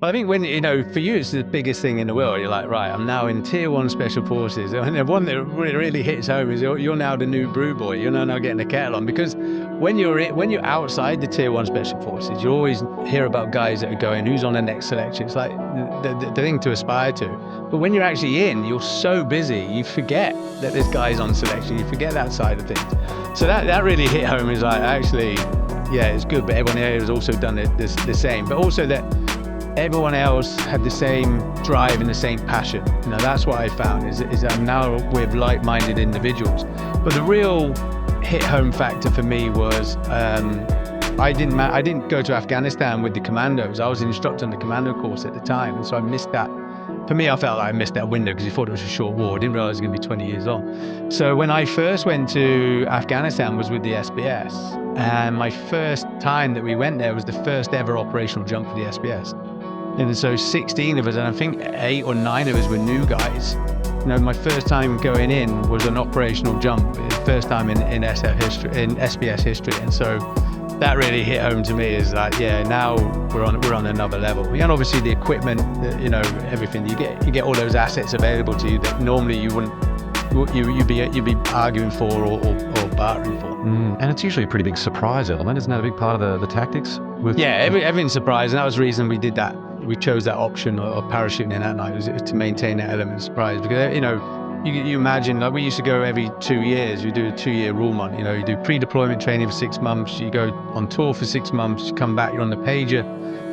Well, I think when, for you, it's the biggest thing in the world. You're like, right, I'm now in Tier 1 Special Forces. And the one that really hits home is you're now the new brew boy. You're now getting the kettle on. Because when you're outside the Tier 1 Special Forces, you always hear about guys that are going, who's on the next selection. It's like the thing to aspire to. But when you're actually in, you're so busy, you forget that there's guys on selection. You forget that side of things. So that really hit home. Is like, actually, yeah, it's good, but everyone here has also done the same. But also that everyone else had the same drive and the same passion. That's what I found, is that I'm now with like-minded individuals. But the real hit-home factor for me was I didn't go to Afghanistan with the commandos. I was an instructor on the commando course at the time, and so I missed that. For me, I felt like I missed that window because you thought it was a short war. I didn't realize it was going to be 20 years long. So when I first went to Afghanistan was with the SBS, and my first time that we went there was the first ever operational jump for the SBS. And so 16 of us, and I think 8 or 9 of us were new guys. My first time going in was an operational jump, first time in SF history, in SBS history. And so that really hit home to me, is that, yeah, now we're on another level. And obviously the equipment, everything, you get all those assets available to you that normally you wouldn't, you'd be arguing for or bartering for. And it's usually a pretty big surprise element. Isn't that a big part of the tactics? Yeah, everything's surprise, and that was the reason we did that. We chose that option of parachuting in that night, was to maintain that element of surprise. Because you imagine, like, we used to go every 2 years. You do a 2-year rule month. You do pre-deployment training for 6 months. You go on tour for 6 months. You come back. You're on the pager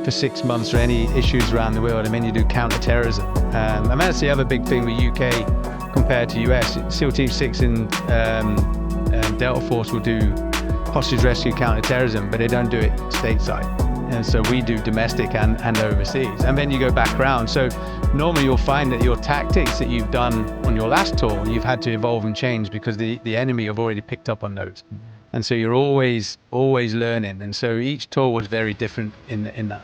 for 6 months for any issues around the world. And then you do counter-terrorism. And that's the other big thing with UK compared to US. SEAL Team 6 and Delta Force will do hostage rescue, counter-terrorism, but they don't do it stateside. And so we do domestic and overseas. And then you go back around. So normally you'll find that your tactics that you've done on your last tour, you've had to evolve and change because the enemy have already picked up on those. And so you're always learning. And so each tour was very different in that.